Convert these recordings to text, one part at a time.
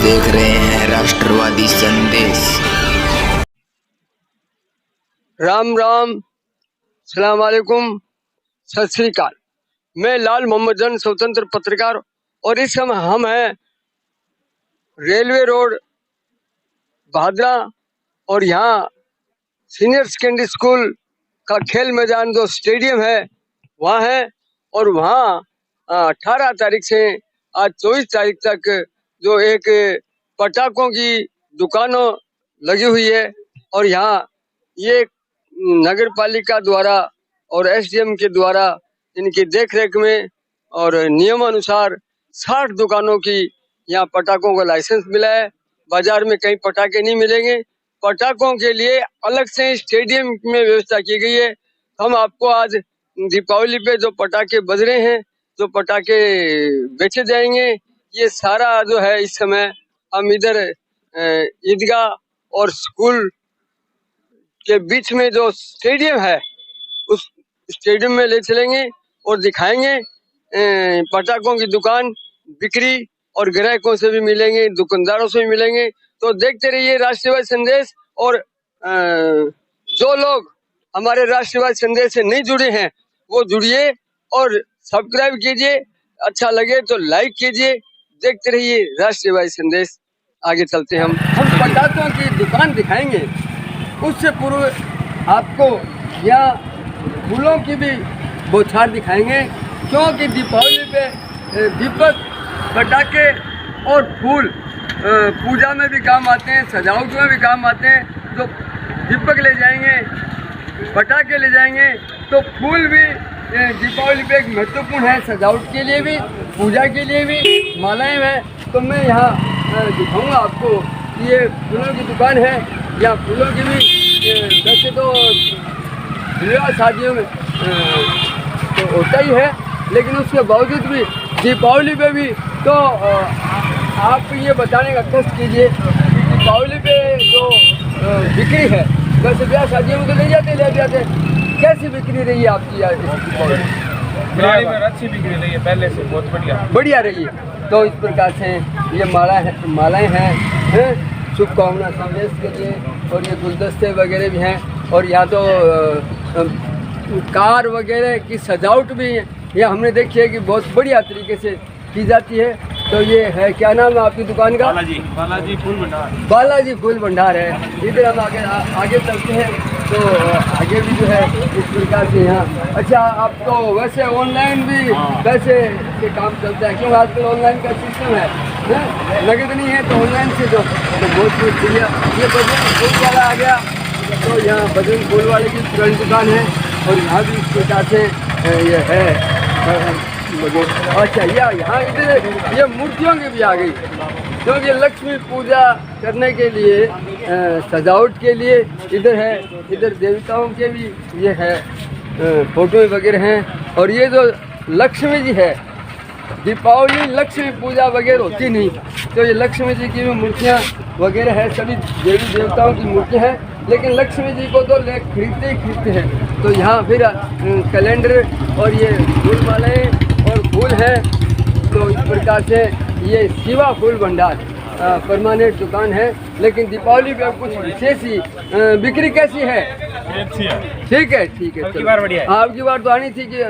देख रहे हैं राष्ट्रवादी संदेश। राम राम, सलाम वालेकुम, सत श्री अकाल। मैं लाल मोहम्मद जन, स्वतंत्र पत्रकार, और इस समय हम हैं रेलवे रोड भादरा, और यहाँ सीनियर सेकेंडरी स्कूल का खेल मैदान जो स्टेडियम है वहाँ है। और वहाँ 18 तारीख से आज 24 तारीख तक जो एक पटाखों की दुकानों लगी हुई है, और यहाँ ये नगर पालिका द्वारा और एसडीएम के द्वारा इनकी देखरेख में और नियमानुसार 60 दुकानों की यहाँ पटाखों का लाइसेंस मिला है। बाजार में कहीं पटाखे नहीं मिलेंगे। पटाखों के लिए अलग से स्टेडियम में व्यवस्था की गई है। हम आपको आज दीपावली पे जो पटाखे बज रहे हैं, जो पटाखे बेचे जाएंगे, ये सारा जो है इस समय हम इधर ईदगाह और स्कूल के बीच में जो स्टेडियम है उस स्टेडियम में ले चलेंगे और दिखाएंगे। पटाखों की दुकान बिक्री और ग्राहकों से भी मिलेंगे, दुकानदारों से भी मिलेंगे। तो देखते रहिए राष्ट्रवादी संदेश। और जो लोग हमारे राष्ट्रवादी संदेश से नहीं जुड़े हैं वो जुड़िए और सब्सक्राइब कीजिए। अच्छा लगे तो लाइक कीजिए। देखते रहिए राष्ट्रवादी संदेश। आगे चलते हैं हम पटाखों की दुकान दिखाएंगे। उससे पूर्व आपको यहाँ फूलों की भी बौछार दिखाएंगे, क्योंकि दीपावली पे दीपक, पटाखे और फूल पूजा में भी काम आते हैं, सजावट में भी काम आते हैं। जो दीपक ले जाएंगे, पटाखे ले जाएंगे, तो फूल भी दीपावली पे एक महत्वपूर्ण है, सजावट के लिए भी, पूजा के लिए भी, मालाएं हैं। तो मैं यहाँ दिखाऊंगा आपको। ये फूलों की दुकान है। यहाँ फूलों की भी वैसे तो विवाह शादियों में तो होता ही है, लेकिन उसके बावजूद भी दीपावली पे भी तो आप ये बताने का कष्ट कीजिए कि दीपावली पे जो बिक्री है, वैसे ब्याह शादियों में तो ले जाते, कैसी बिक्री रही है आपकी यार? अच्छी बिक्री रही है, पहले से बहुत बढ़िया रही है। तो इस प्रकार से ये मालाएं हैं शुभकामना संदेश के लिए, और ये गुलदस्ते वगैरह भी हैं। और यहाँ तो कार वगैरह की सजावट भी यहाँ हमने देखी है कि बहुत बढ़िया तरीके से की जाती है। तो ये है, क्या नाम है आपकी दुकान का? बालाजी फूल भंडार। बालाजी फूल भंडार है। इधर हम आगे चलते हैं तो आगे भी जो है इस प्रकार से यहाँ। अच्छा, आप तो वैसे ऑनलाइन भी वैसे के काम चलता है, क्योंकि आजकल ऑनलाइन का सिस्टम है, नगद नहीं है तो ऑनलाइन से तो बहुत बढ़िया। ये बजरंग फूल वाला आ गया, तो यहाँ बजरंग फूल वाले की पुरानी दुकान है, और यहाँ भी इस प्रकार से ये है। अच्छा, यहाँ इधर ये मूर्तियों की भी आ गई, क्योंकि लक्ष्मी पूजा करने के लिए सजावट के लिए इधर है। इधर देवताओं के भी ये है, फोटो वगैरह हैं। और ये जो लक्ष्मी जी है, दीपावली लक्ष्मी पूजा वगैरह होती नहीं, तो ये लक्ष्मी जी की भी मूर्तियाँ वगैरह है। सभी देवी देवताओं की मूर्तियाँ हैं, लेकिन लक्ष्मी जी को तो खरीदते हैं। तो यहाँ फिर कैलेंडर और ये फूल मालाएँ और फूल हैं। तो इस प्रकार से ये शिवा फूल भंडार परमानेंट दुकान है। लेकिन दीपावली पे कुछ विशेष ही बिक्री कैसी है? ठीक है। आपकी बार तो आनी थी कि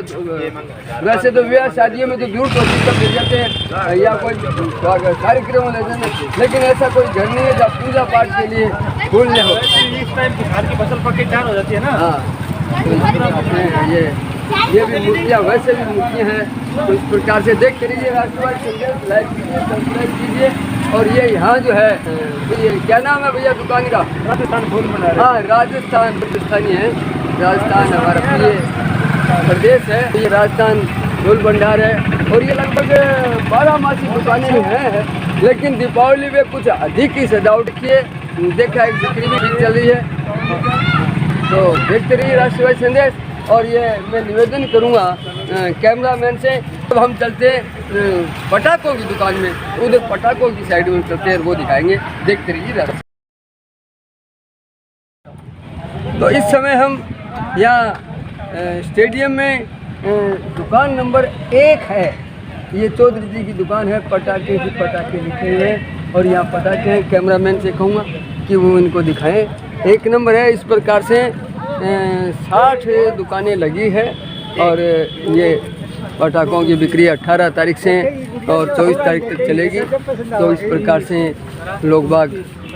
वैसे तो ब्याह शादियों में तो दूर तो मिल जाते हैं या कोई कार्यक्रम ले जाना, लेकिन ऐसा कोई घर नहीं है जब पूजा पाठ के लिए फूल न हो। इस टाइम किसान की फसल पक के तैयार हो जाती है ना। हाँ, ये भी मूर्तियाँ, वैसे भी मूर्तियाँ हैं। तो इस प्रकार से देखते रहिए राष्ट्रवादी संदेश, लाइक कीजिए, सब्सक्राइब कीजिए। और ये यहाँ जो है, ये क्या नाम है भैया दुकान का? राजस्थान फूल भंडार। हाँ, राजस्थानी है। राजस्थान हमारा प्रिय प्रदेश है। ये राजस्थान फूल भंडार है, और ये लगभग 12 मासी दुकानें हैं, लेकिन दीपावली में कुछ अधिक ही सजावट किए। देखा है बिक्री भी ठीक चल रही है। तो देखते रहिए राष्ट्रवादी संदेश। और ये मैं निवेदन करूँगा कैमरामैन से, अब हम चलते हैं पटाखों की दुकान में, उधर पटाखों की साइड में चलते हैं, वो दिखाएंगे। देखते रहिए। तो इस समय हम यहाँ स्टेडियम में दुकान नंबर 1 है। ये चौधरी जी की दुकान है। पटाखे लिखे हुए हैं। और यहाँ पटाखे हैं, कैमरामैन से कहूँगा कि वो इनको दिखाएं। एक नंबर है। इस प्रकार से 60 दुकानें लगी है और ये पटाखों की बिक्री 18 तारीख से और 24 तारीख तक चलेगी। तो इस प्रकार से लोग बाग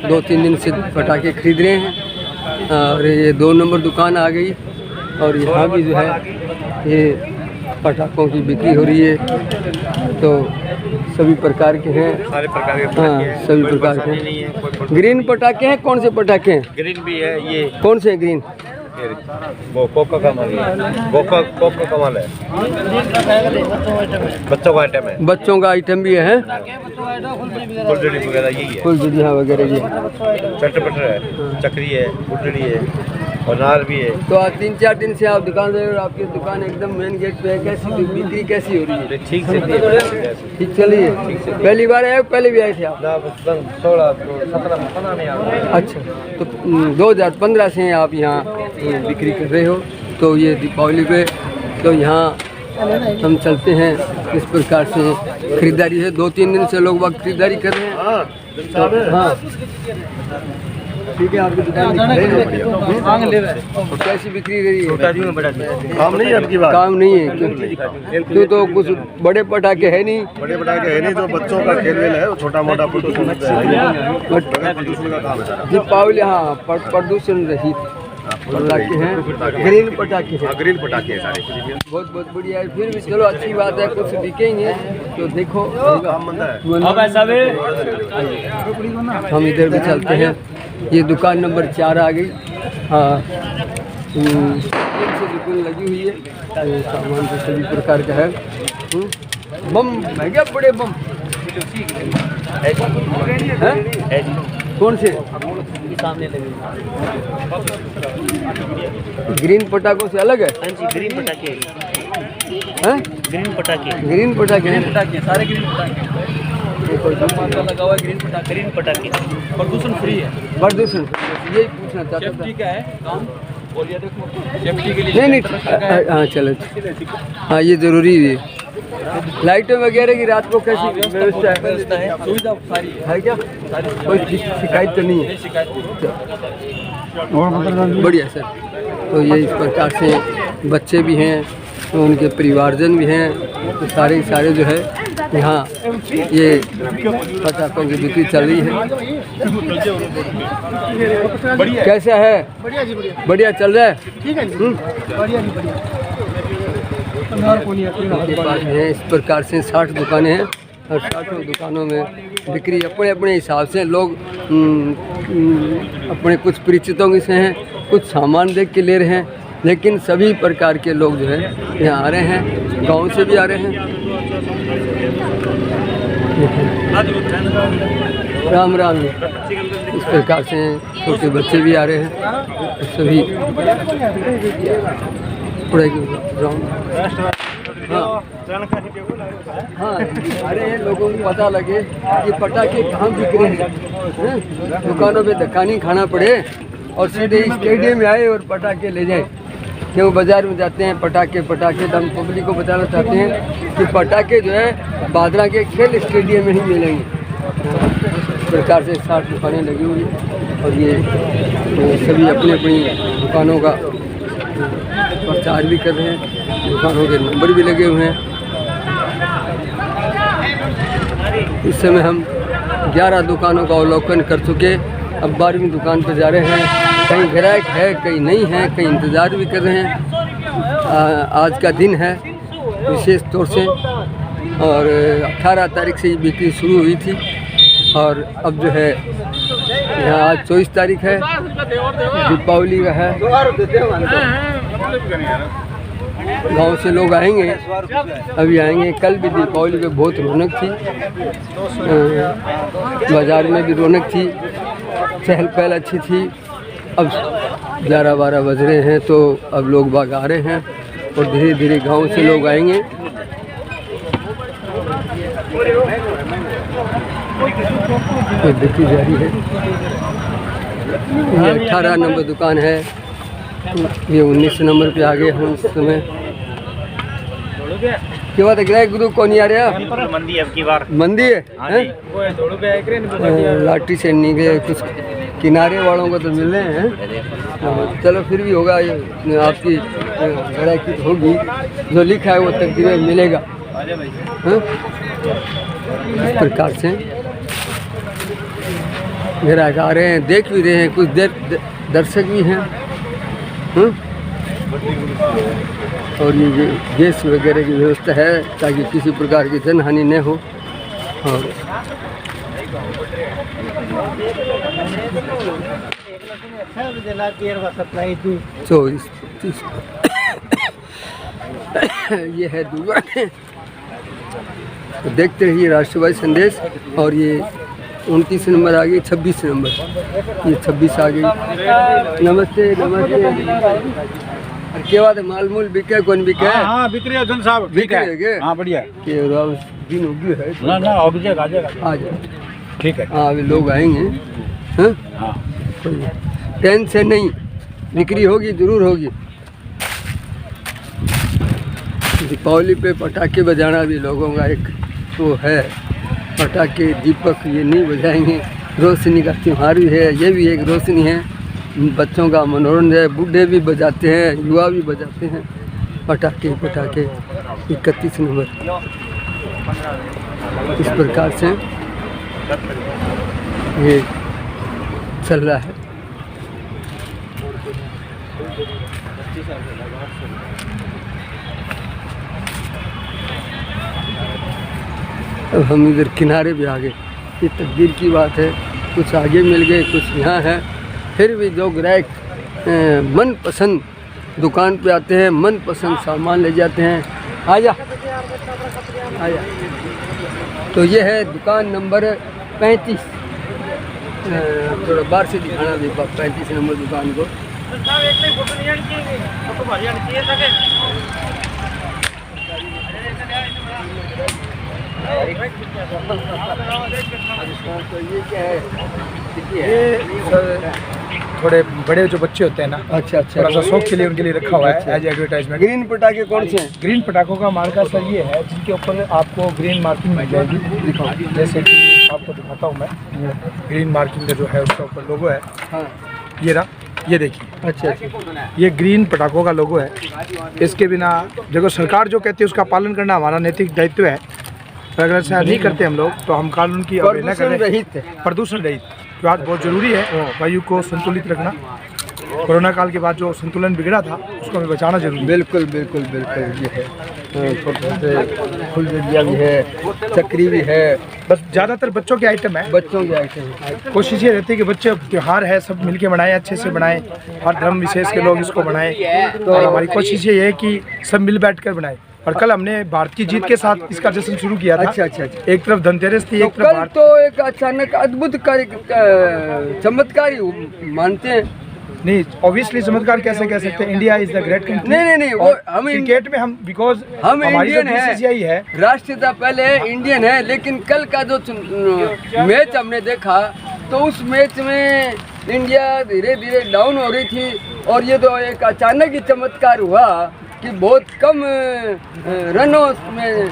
2-3 दिन से पटाखे खरीद रहे हैं और ये 2 नंबर दुकान आ गई और यहाँ भी जो है ये पटाखों की बिक्री हो रही है। तो सभी प्रकार के हैं, सारे प्रकार के हाँ सभी प्रकार के हैं। ग्रीन पटाखे हैं, कौन से पटाखे हैं? ग्रीन भी है, ये कौन से ग्रीन? वो कोका का माल है, कोका का माल है, बच्चों का आइटम है, बच्चों का आइटम भी है, फुलझड़ी वगैरह यही है, फुलझड़ियाँ वगैरह ये चटपटर है, चकरी है, फुलझड़ी है और नार भी है। तो आज 3-4 दिन से आप दुकान रहे और आपकी दुकान एकदम मेन गेट पे है। कैसी बिक्री कैसी हो रही है? ठीक से ठीक चल रही है। पहली बार आए, पहले भी आए थे आप? 16-17 नहीं आ रहा। अच्छा, तो 2015 से आप यहाँ बिक्री कर रहे हो। तो ये दीपावली पे तो यहाँ हम चलते हैं। इस प्रकार से खरीदारी है। 2-3 दिन से लोग वक्त खरीदारी कर रहे हैं। तो, हाँ ठीक है, आपकी दुकान तो कैसी बिक्री रही है? काम नहीं है आपकी बात? काम नहीं है क्यों? तो कुछ बड़े पटाखे है नहीं, बड़े पटाखे है नहीं, तो बच्चों का खेल वेल है, छोटा मोटा प्रदूषण का काम है। दीपावली हाँ प्रदूषण रहित पटाखे हैं, ग्रीन पटाखे हैं। ग्रीन पटाखे हैं सारे। बहुत बहुत बढ़िया है। फिर भी चलो अच्छी बात है, कुछ बिकेंगे तो देखो। हम इधर भी चलते हैं। ये दुकान नंबर 4 आ गई। हाँ से दुकान लगी हुई है। ये सामान तो सभी प्रकार का है। बम है क्या? बड़े बम हैं? कौन से? सामने लगे ग्रीन पटाखों से अलग है? हाँ जी, ग्रीन पटाखे हैं? ग्रीन पटाखे ग्रीन पटाखे हैं। पटाखे सारे ग्रीन पटाखे लगा हुआ है। ग्रीन पटाखे प्रदूषण फ्री है। प्रदूषण यही पूछना चाहता था। ठीक है काम और ये देखो सेफ्टी के लिए नहीं हाँ चलो हाँ ये ज़रूरी है। लाइटें वगैरह की रात को कैसी व्यवस्था है? सुविधा सारी है क्या? कोई शिकायत तो नहीं है? बढ़िया सर। तो ये इस प्रकार से बच्चे भी हैं तो उनके परिवारजन भी हैं, तो सारे जो है यहाँ ये पटाखों की बिक्री चल रही है। कैसा है? बढ़िया चल रहा है। ठीक है बढ़िया जी बढ़िया। आपके पास है इस प्रकार से 60 दुकानें हैं और 60 दुकानों में बिक्री अपने अपने हिसाब से लोग अपने कुछ परिचितों के से हैं, कुछ सामान देख के ले रहे हैं, लेकिन सभी प्रकार के लोग जो है यहाँ आ रहे हैं, गांव से भी आ रहे हैं। राम राम। इस प्रकार से छोटे बच्चे भी आ रहे हैं, सभी हाँ अरे लोगों को पता लगे कि पटाखे कहाँ बिक रहे हैं, दुकानों पे धक्का नहीं खाना पड़े और सीधे स्टेडियम में आए और पटाखे ले जाए। क्यों बाज़ार में जाते हैं पटाखे तो हम पब्लिक को बताना चाहते हैं कि पटाखे जो है बादरा के खेल स्टेडियम में ही मिलेंगे। इस प्रकार से 60 दुकानें लगी हुई हैं और ये सभी अपनी अपनी दुकानों का प्रचार भी कर रहे हैं, दुकानों के नंबर भी लगे हुए हैं। इस समय हम 11 दुकानों का अवलोकन कर चुके, अब 12वीं दुकान पर जा रहे हैं। कहीं ग्राहक है, कहीं नहीं है, कहीं इंतज़ार भी कर रहे हैं। आज का दिन है विशेष तौर से और 18 तारीख से ये बिक्री शुरू हुई थी और अब जो है यहाँ आज 24 तारीख है, दीपावली का है। गांव से लोग आएंगे, अभी आएंगे। कल भी दीपावली पे बहुत रौनक थी, बाज़ार में भी रौनक थी, चहल पहल अच्छी थी। अब 11-12 बज रहे हैं तो अब लोग बाग आ रहे हैं और धीरे धीरे गांव से लोग आएंगे। तो बिक्री जारी है। ये 18 नंबर दुकान है, ये 19 नंबर पे आ गए हम इस समय। के बाद ग्राहक गुरु कौन आ रहा मंदी अब की बार मंदी है, हैं? वो है दौड़ पे एक रेन लाठी से नहीं गए कुछ किनारे वालों को तो मिल रहे हैं। चलो फिर भी होगा, ये आपकी ग्राहकी होगी, जो लिखा है वो तकदीर में मिलेगा। हैं? इस प्रकार से ग्राहक आ रहे हैं, देख भी रहे हैं, कुछ दर्शक भी हैं। हैं? और ये गैस वगैरह की व्यवस्था है ताकि किसी प्रकार की जनहानि न हो। और चौबीस ये है दुकान। तो देखते रहिए राष्ट्रवादी संदेश। और ये 29 नंबर आ गई, 26 नंबर, ये 26 आ गई। नमस्ते नमस्ते। क्या बात है, माल मूल बिके कौन बिके? हाँ बिक रही है धन साहब, बिक रही है क्या? हाँ बढ़िया है। ये दिन उगी है, ना आ जाएगा आ जाए। ठीक है। हाँ अभी लोग आएंगे। हाँ हाँ टेंशन नहीं, बिक्री होगी, जरूर होगी। दीपावली पे पटाखे बजाना भी लोगों का एक वो है। पटाखे दीपक ये नहीं बजाएंगे, रोशनी का त्योहार भी है, ये भी एक रोशनी है। बच्चों का मनोरंजन है, बूढ़े भी बजाते हैं, युवा भी बजाते हैं पटाखे। 31 नंबर इस प्रकार से ये चल रहा है। अब हम इधर किनारे भी आ गए। ये तकदीर की बात है, कुछ आगे मिल गए, कुछ यहाँ है। फिर भी जो ग्राहक मनपसंद दुकान पे आते हैं, मनपसंद सामान ले जाते हैं। आजा आजा। तो ये है दुकान नंबर 35। थोड़ा बाहर से दिखाना भी 35 नंबर दुकान को। तो ये क्या है? ये थोड़े बड़े जो बच्चे होते हैं ना, अच्छा थोड़ा सा शौक के लिए उनके लिए रखा हुआ है एज एडवर्टाइजमेंट। ग्रीन पटाखे कौन से हैं? ग्रीन पटाखों का मार्का सर ये है जिनके ऊपर आपको ग्रीन मार्किंग मिल जाएगी। दिखाओ, जैसे कि आपको दिखाता हूँ मैं। ग्रीन मार्किंग का जो है उसका ऊपर लोगो है। हाँ ये रहा, ये देखिए। अच्छा। ये ग्रीन पटाखों का लोगो है। इसके बिना देखो, सरकार जो कहती है उसका पालन करना हमारा नैतिक दायित्व है। अगर ऐसा नहीं करते हम लोग तो हम कानून की अवहेलना कर रहे हैं। प्रदूषण रहित जो आज बहुत जरूरी है, वायु को संतुलित रखना। कोरोना काल के बाद जो संतुलन बिगड़ा था उसको हमें बचाना जरूरी है। बिल्कुल बिल्कुल बिल्कुल। ये है फुलझड़िया भी है, चक्री भी है। बस ज़्यादातर बच्चों के आइटम है। बच्चों के आइटम है। कोशिश ये रहती है कि बच्चे त्योहार है सब मिलके बनाएं, अच्छे से बनाएं। हर धर्म विशेष के लोग इसको बनाएं। तो हमारी कोशिश ये है कि सब मिल बैठ कर बनाएं। और कल हमने भारत की जीत के साथ इसका जश्न शुरू किया था। अच्छा। एक तरफ धनतेरस थी, एक तरफ कल तो एक अचानक अद्भुत चमत्कार मानते हैं। नहीं, ऑब्वियसली चमत्कार कैसे कह सकते हैं? India is the great country. नहीं वो हम क्रिकेट में हम बिकॉज हम हमारी इंडियन BCCI है, राष्ट्रीयता पहले है, इंडियन है। लेकिन कल का जो मैच हमने देखा तो उस मैच में इंडिया धीरे धीरे डाउन हो रही थी। और ये तो एक अचानक ही चमत्कार हुआ कि बहुत कम रनों में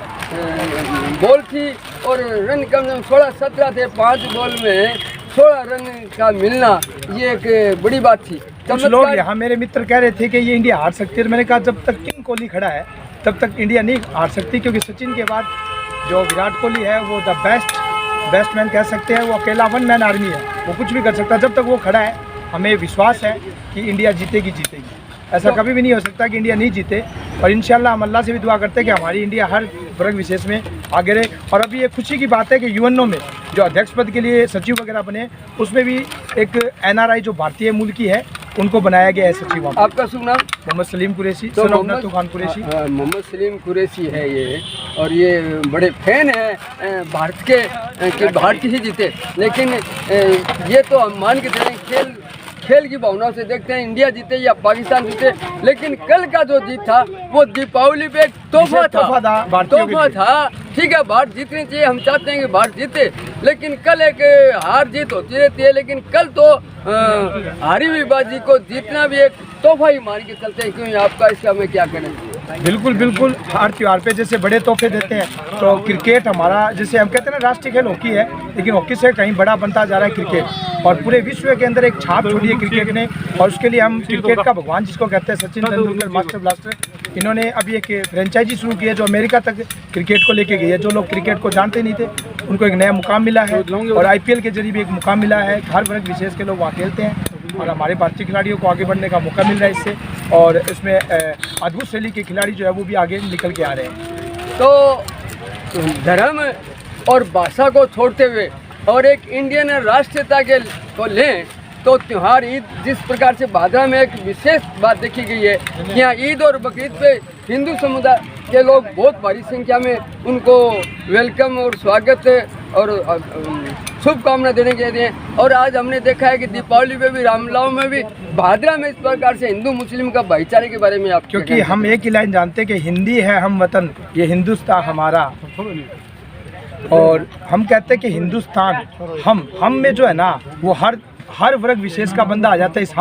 बॉल थी और रन कम 16-17 थे। 5 बॉल में 16 रन का मिलना ये एक बड़ी बात थी। कुछ लोग यहाँ मेरे मित्र कह रहे थे कि ये इंडिया हार सकती है। मैंने कहा जब तक किंग कोहली खड़ा है तब तक इंडिया नहीं हार सकती, क्योंकि सचिन के बाद जो विराट कोहली है वो द बेस्ट मैन कह सकते हैं। वो अकेला 1 मैन आर्मी है, वो कुछ भी कर सकता है। जब तक वो खड़ा है हमें विश्वास है कि इंडिया जीतेगी। ऐसा कभी भी नहीं हो सकता कि इंडिया नहीं जीते। और इंशाल्लाह हम अल्लाह से भी दुआ करते हैं कि हमारी इंडिया हर वर्ग विशेष में आगे रहे। और अभी ये खुशी की बात है कि यूएनओ में जो अध्यक्ष पद के लिए सचिव वगैरह बने, उसमें भी एक NRI जो भारतीय मूल की है उनको बनाया गया है सचिव। आपका शुभ नाम? मोहम्मद सलीम कुरैशी। तो मोहम्मद सलीम कुरैशी है ये। और ये बड़े फैन है भारत के कि भारत ही जीते। लेकिन ये तो हम मान के चलें खेल की भावना से देखते हैं इंडिया जीते या पाकिस्तान जीते। लेकिन कल का जो जीत था वो दीपावली पे एक तोहफा था। ठीक है, भारत जीतनी चाहिए, हम चाहते हैं कि भारत जीते। लेकिन कल एक हार जीत होती रहती है, लेकिन कल तो हारी हुई बाजी को जीतना भी एक तोहफा ही मान के चलते हैं। क्यों आपका इसका मैं क्या कहना? बिल्कुल बिल्कुल, हर त्योहार पे जैसे बड़े तोहफे देते हैं, तो क्रिकेट हमारा, जैसे हम कहते हैं ना राष्ट्रीय खेल हॉकी है, लेकिन हॉकी से कहीं बड़ा बनता जा रहा है क्रिकेट, और पूरे विश्व के अंदर एक छाप छोड़ी है क्रिकेट ने। और उसके लिए हम क्रिकेट का भगवान जिसको कहते हैं सचिन तेंदुलकर मास्टर ब्लास्टर, इन्होंने अभी एक फ्रेंचाइजी शुरू की है जो अमेरिका तक क्रिकेट को लेके गई है। जो लोग क्रिकेट को जानते नहीं थे उनको एक नया मुकाम मिला है, और IPL के जरिए भी एक मुकाम मिला है। हर वर्ग विशेष के लोग वहाँ खेलते हैं, और हमारे भारतीय खिलाड़ियों को आगे बढ़ने का मौका मिल रहा है इससे, और इसमें अद्भुत शैली के खिलाड़ी जो है वो भी आगे निकल के आ रहे हैं। तो धर्म और भाषा को छोड़ते हुए और एक इंडियन राष्ट्रीयता के को लें तो त्यौहार ईद जिस प्रकार से भादरा में एक विशेष बात देखी गई है कि यहाँ ईद और बकरीद पे हिंदू समुदाय के लोग बहुत भारी संख्या में उनको वेलकम और स्वागत और शुभकामना देने के लिए। और आज हमने देखा है कि दीपावली में भी, रामलीला में भी, भादरा में इस प्रकार से हिंदू मुस्लिम का भाईचारे के बारे में आप, क्योंकि हम एक ही लाइन जानते हैं कि हिंदी है हम वतन, ये हिंदुस्तान हमारा, और हम कहते हैं कि हिंदुस्तान हम में जो है ना वो हर वर्ग विशेष का बंदा आ जाता है इस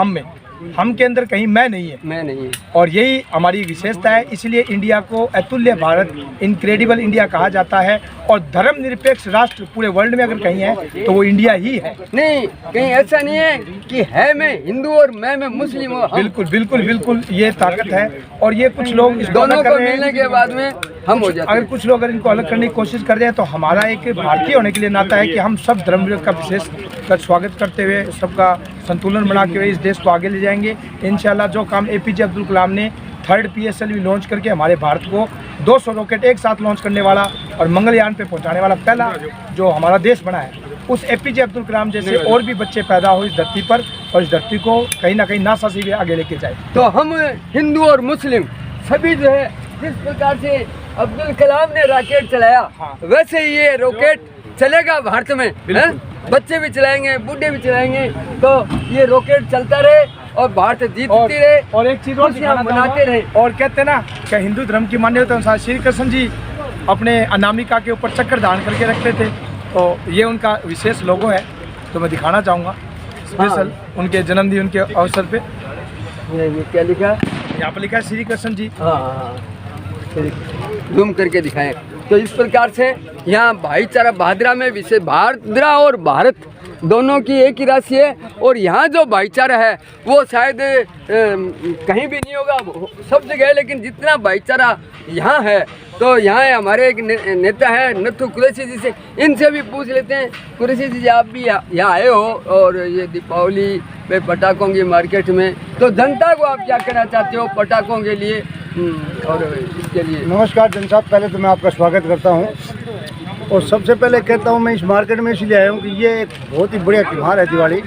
हम के अंदर कहीं मैं नहीं है, और यही हमारी विशेषता है। इसलिए इंडिया को अतुल्य भारत, इनक्रेडिबल इंडिया कहा जाता है, और धर्मनिरपेक्ष राष्ट्र पूरे वर्ल्ड में अगर कहीं है तो वो इंडिया ही है। नहीं, कहीं ऐसा नहीं है कि है मैं हिंदू और मैं मुस्लिम हूँ। बिल्कुल बिल्कुल बिल्कुल, ये ताकत है, और ये कुछ लोग इस दोनों को मिलने के बाद में हम हो जाते हैं। अगर कुछ लोग अगर इनको अलग करने की कोशिश कर रहे हैं तो हमारा एक भारतीय होने के लिए नाता है कि हम सब धर्म का विशेष का स्वागत करते हुए, सबका संतुलन बनाते हुए इस देश को आगे ले जाएंगे इंशाल्लाह। जो काम APJ अब्दुल कलाम ने 3rd PSLV लॉन्च करके हमारे भारत को 200 रॉकेट एक साथ लॉन्च करने वाला और मंगलयान पे पहुंचाने वाला पहला जो हमारा देश बना है, उस APJ अब्दुल कलाम जैसे और भी बच्चे पैदा हो इस धरती पर, और इस धरती को कहीं ना कहीं नासा से भी आगे लेके जाए। तो हम हिंदू और मुस्लिम सभी जो है, जिस प्रकार से अब्दुल कलाम ने रॉकेट चलाया, वैसे ही ये रॉकेट चलेगा भारत में, बच्चे भी चलाएंगे, बूढ़े भी चलाएंगे, तो ये रॉकेट चलता रहे और भारत जीतती रहे, और एक चीज और मनाते रहे। और कहते हैं ना कि हिंदू धर्म की मान्यता अनुसार श्री कृष्ण जी अपने अनामिका के ऊपर चक्र धारण करके रखते थे, तो ये उनका विशेष लोगो है, तो मैं दिखाना चाहूँगा स्पेशल उनके जन्मदिन के अवसर पे। क्या लिखा है यहाँ पर? लिखा है श्री कृष्ण जी। हाँ, जूम करके दिखाएं। तो इस प्रकार से यहाँ भाईचारा भादरा में विशेष, भादरा और भारत दोनों की एक ही राशि है, और यहाँ जो भाईचारा है वो शायद कहीं भी नहीं होगा, सब जगह है, लेकिन जितना भाईचारा यहाँ है, तो यहाँ हमारे एक नेता है नथु कुरैशी जी से, इनसे भी पूछ लेते हैं। कुरैशी जी, आप भी यहाँ आए हो और ये दीपावली पे पटाखों की मार्केट में, तो जनता को आप क्या कहना चाहते हो पटाखों के लिए और इसके लिए? नमस्कार जन साहब, पहले तो मैं आपका स्वागत करता हूँ, और सबसे पहले कहता हूँ मैं इस मार्केट में इसलिए आया हूँ कि ये एक बहुत ही बढ़िया त्यौहार है दिवाली,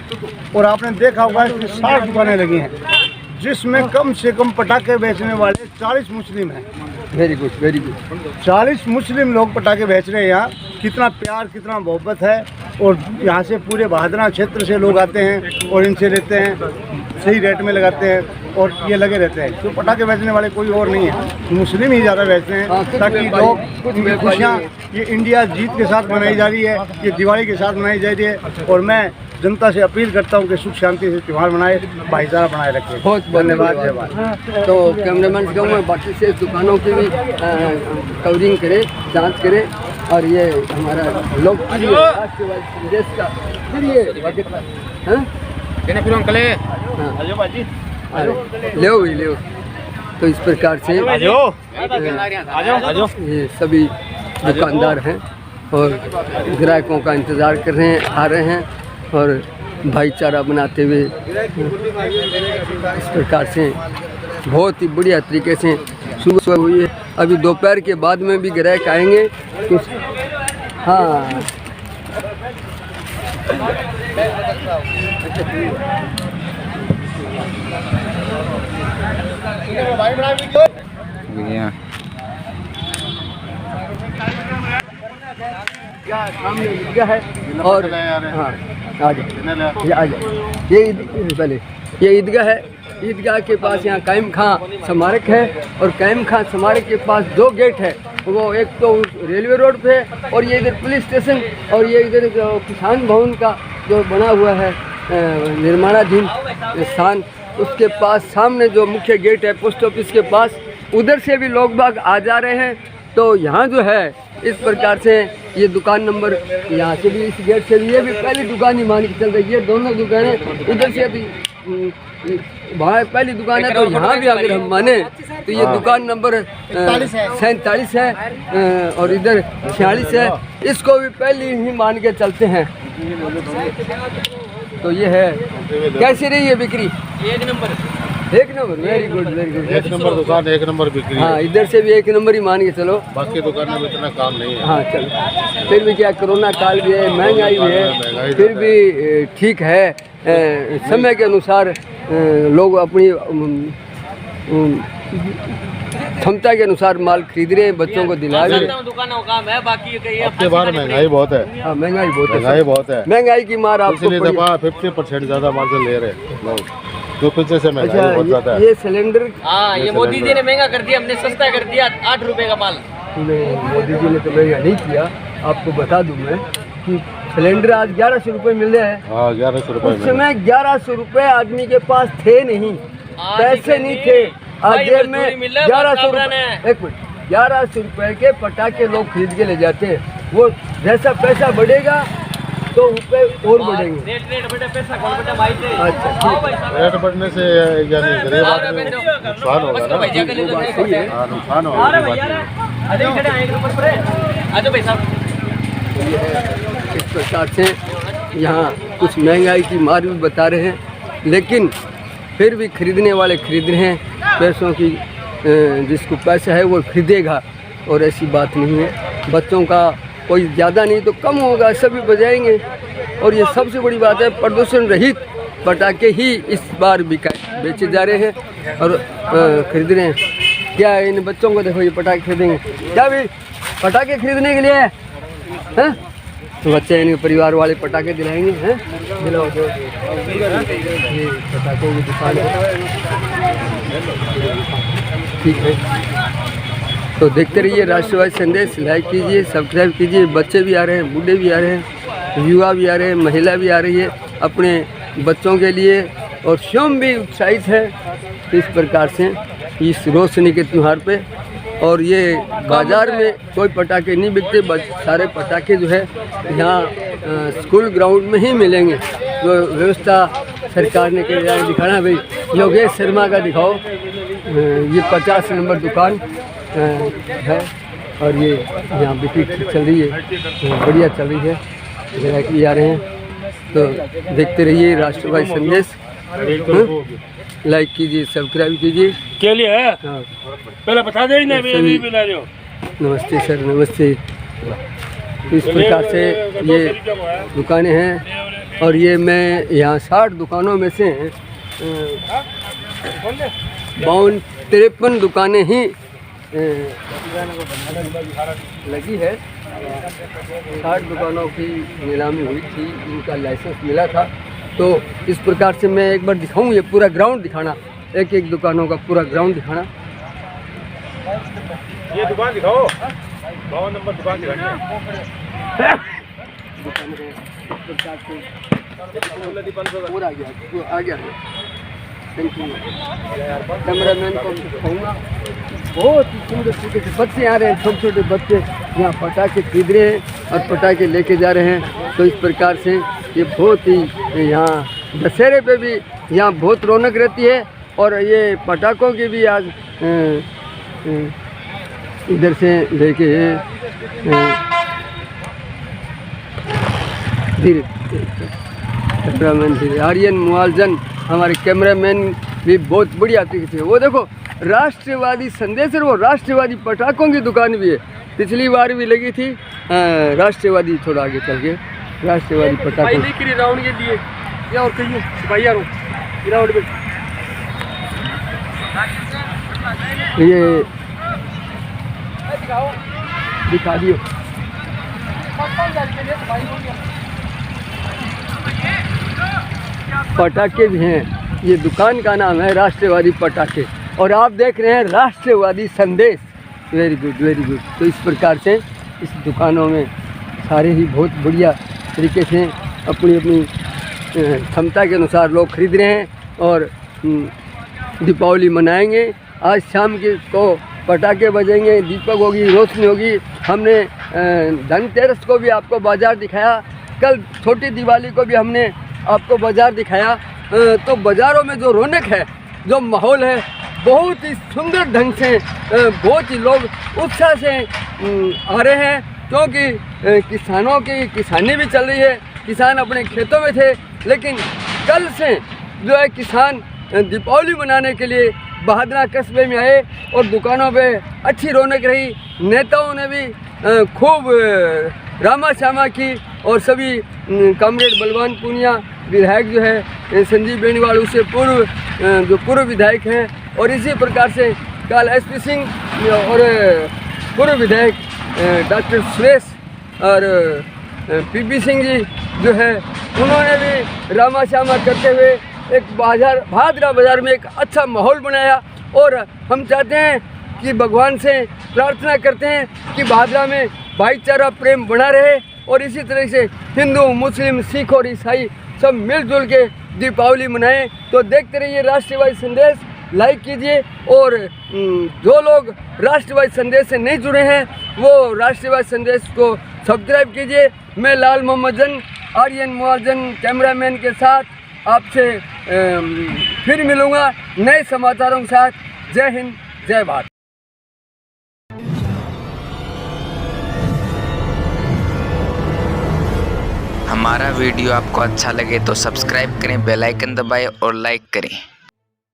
और आपने देखा होगा इसमें 60 दुकानें लगी हैं, जिसमें कम से कम पटाखे बेचने वाले 40 मुस्लिम हैं। Very good, very good. 40 मुस्लिम लोग पटाखे बेच रहे हैं यहाँ। कितना प्यार, कितना मोहब्बत है, और यहाँ से पूरे भादरा क्षेत्र से लोग आते हैं और इनसे लेते हैं, सही रेट में लगाते हैं, और ये लगे रहते हैं। तो पटाखे बेचने वाले कोई और नहीं है, मुस्लिम ही ज़्यादा बेचते हैं, ताकि लोग उनकी खुशियाँ ये इंडिया जीत के साथ मनाई जा रही है, ये दिवाली के साथ मनाई जा रही है, और मैं जनता से अपील करता हूँ कि सुख शांति से त्यौहार मनाए, भाईचारा बनाए रखें। बहुत धन्यवाद। तो कैमरामैन से कहूँगा बाकी से दुकानों की भी कवरिंग करें, जांच करें, और ये हमारा लोकप्रिय राष्ट्रवादी संदेश का फिर ये ले तो इस प्रकार से ये सभी दुकानदार हैं और ग्राहकों का इंतज़ार कर रहे हैं, आ रहे हैं, और भाईचारा बनाते हुए इस प्रकार से बहुत ही बढ़िया तरीके से सुबह हुई है। अभी दोपहर के बाद में भी ग्राहक आएंगे कुछ। हाँ, सामने ईदगाह है, और हाँ आ जाओ, ये पहले ये ईदगाह है। ईदगाह के पास यहाँ कायम खां स्मारक है, और कायम खां स्मारक के पास 2 गेट है, वो एक तो रेलवे रोड पे है, और ये इधर पुलिस स्टेशन, और ये इधर किसान भवन का जो बना हुआ है निर्माणाधीन स्थान, उसके पास सामने जो मुख्य गेट है पोस्ट ऑफिस के पास, उधर से भी लोग बाग आ जा रहे हैं। तो यहाँ जो है इस प्रकार से ये दुकान नंबर, यहाँ से भी इस गेट से भी, ये भी पहली दुकान ही मान के चल रही है। ये दोनों दुकानें उधर से अभी वहाँ पहली दुकान है, तो यहाँ भी अगर हम माने तो ये दुकान नंबर 47 है और इधर 46 है। इसको भी पहली ही मान के चलते हैं। तो ये है, कैसी रही है बिक्री? एक number, very good, very good. एक नंबर दुकान, एक नंबर बिक्री। हाँ, इधर से भी एक नंबर ही मान के चलो। बाकी दुकानों में इतना काम नहीं है। हाँ चलो, फिर भी क्या, कोरोना काल भी है, महंगाई भी है, फिर भी ठीक है। समय के अनुसार लोग अपनी क्षमता के अनुसार माल खरीद रहे हैं, बच्चों को दिला रहे हैं। दुकानों का काम है, बाकी कहीं अब के बार महंगाई बहुत है। हाँ, महंगाई बहुत है, महंगाई बहुत है। महंगाई की मार आपको पिछली पड़ी। दफा 50% ज़्यादा मार्जिन ले रहे हैं लोग, जो पीछे से महंगाई बहुत अच्छा, ज़्यादा है। ये सिलेंडर, हाँ, ये मोदी जी ने महंगा कर दिया, हमने सस्ता कर दिया, 8 रुपए का माल। मोदी जी ने तो महंगा नहीं किया। आपको बता दूं मैं कि सिलेंडर आज 1100 रुपये मिल रहे हैं। हाँ, 1100 रुपये उस समय 1100 रुपये आदमी के पास थे नहीं, पैसे नहीं थे। आज जेब में 1100 रुपये, एक मिनट, 1100 रुपये के पटाखे लोग खरीद के ले जाते हैं। वो जैसा पैसा बढ़ेगा तो रुपये और बढ़ेंगे। रेट बढ़े, पैसा कौन बढ़े भाई से? अच्छा, ठीक है। रेट बढ़ने से यानी गरीब आदमी को नुकसान होगा ना। वो बात सही है। हाँ, नुकसान होगा। इस प्रकार से यहाँ कुछ महंगाई की मार भी बता रहे हैं, लेकिन फिर भी खरीदने वाले खरीद रहे हैं। पैसों की जिसको पैसा है वो खरीदेगा, और ऐसी बात नहीं है। बच्चों का कोई ज़्यादा नहीं तो कम होगा, सभी बजाएंगे। और ये सबसे बड़ी बात है, प्रदूषण रहित पटाखे ही इस बार बेचे जा रहे हैं और खरीद रहे हैं। क्या इन बच्चों को देखो, ये पटाखे खरीदेंगे क्या भी? पटाखे खरीदने के लिए हैं? तो बच्चे इनके परिवार वाले पटाखे दिलाएंगे हैं? दिलाओ दो। ये पटाखों की दुकान है, ठीक है। तो देखते रहिए राष्ट्रवादी संदेश, लाइक कीजिए, सब्सक्राइब कीजिए। बच्चे भी आ रहे हैं, बूढ़े भी आ रहे हैं, युवा भी आ रहे हैं, महिला भी आ रही है अपने बच्चों के लिए, और स्वयं भी उत्साहित है इस प्रकार से इस रोशनी के त्यौहार पे। और ये बाज़ार में कोई पटाखे नहीं बिकते, सारे पटाखे जो है यहाँ स्कूल ग्राउंड में ही मिलेंगे। जो व्यवस्था सरकार ने के दिखाना, भाई योगेश शर्मा का दिखाओ। ये 50 नंबर दुकान है और ये यहाँ बिक्री चल रही है, बढ़िया चल रही है, ग्राहक भी आ रहे हैं। तो देखते रहिए राष्ट्रवादी संदेश, लाइक कीजिए, सब्सक्राइब कीजिए। क्या लिए है? हाँ, पहले बता दे ना, भी बता रहे हो। नमस्ते सर, नमस्ते। इस प्रकार से ये दुकानें हैं, और ये मैं यहाँ 60 दुकानों में से 52-53 दुकानें ही लगी है। 60 दुकानों की नीलामी हुई थी, इनका लाइसेंस मिला था। तो इस प्रकार से मैं एक बार दिखाऊं, ये पूरा ग्राउंड दिखाना, एक एक दुकानों का पूरा ग्राउंड दिखाना। ये दुकान दिखाओ, 52 नंबर दुकान दिखानी है। पूरा आ गया। Thank you. कैमरामैन को दिखाऊंगा। बहुत ही सुंदर तरीके से बच्चे आ रहे हैं, छोटे छोटे बच्चे यहाँ पटाखे खरीद रहे हैं और पटाखे लेके जा रहे हैं। तो इस प्रकार से ये बहुत ही, यहाँ दशहरे पे भी यहाँ बहुत रौनक रहती है। और ये पटाखों की भी आज इधर से लेके धीरे कैमरामैन धीरे, आर्यन मुआलजन हमारे कैमरामैन भी बहुत बढ़िया तरीके से। वो देखो राष्ट्रवादी संदेश है, वो राष्ट्रवादी पटाखों की दुकान भी है। पिछली बार भी लगी थी राष्ट्रवादी, थोड़ा आगे चल के राष्ट्रवादी पटाखे राउंड के लिए, या और कहिए सिपाही राउंड में ये दिखा दियो। पटाखे भी हैं, ये दुकान का नाम है राष्ट्रवादी पटाखे, और आप देख रहे हैं राष्ट्रवादी संदेश। Very good, very good. तो इस प्रकार से इस दुकानों में सारे ही बहुत बढ़िया तरीके से अपनी अपनी क्षमता के अनुसार लोग खरीद रहे हैं और दीपावली मनाएंगे। आज शाम की को पटाखे बजेंगे, दीपक होगी, रोशनी होगी। हमने धनतेरस को भी आपको बाज़ार दिखाया, कल छोटी दिवाली को भी हमने आपको बाज़ार दिखाया। तो बाज़ारों में जो रौनक है, जो माहौल है, बहुत ही सुंदर ढंग से बहुत ही लोग उत्साह से आ रहे हैं, क्योंकि किसानों की किसानी भी चल रही है। किसान अपने खेतों में थे, लेकिन कल से जो है किसान दीपावली मनाने के लिए बहादुरा कस्बे में आए और दुकानों पे अच्छी रौनक रही। नेताओं ने भी खूब रामा श्यामा की और सभी कॉमरेड बलवान पूनिया विधायक जो है संजीव बेनीवाल उससे पूर्व विधायक हैं, और इसी प्रकार से कल एसपी सिंह और पूर्व विधायक डॉक्टर सुरेश और पीपी सिंह जी जो है उन्होंने भी रामा श्यामा करते हुए एक भादरा बाज़ार में एक अच्छा माहौल बनाया। और हम चाहते हैं कि भगवान से प्रार्थना करते हैं कि भादरा में भाईचारा प्रेम बना रहे, और इसी तरह से हिंदू, मुस्लिम, सिख और ईसाई सब मिलजुल के दीपावली मनाएं। तो देखते रहिए राष्ट्रवादी संदेश, लाइक कीजिए, और जो लोग राष्ट्रवादी संदेश से नहीं जुड़े हैं वो राष्ट्रवादी संदेश को सब्सक्राइब कीजिए। मैं लाल मोहम्मद जन, आर्यन मुआजन कैमरामैन के साथ आपसे फिर मिलूँगा नए समाचारों के साथ। जय हिंद, जय भारत। हमारा वीडियो आपको अच्छा लगे तो सब्सक्राइब करें, बेल आइकन दबाएं और लाइक करें।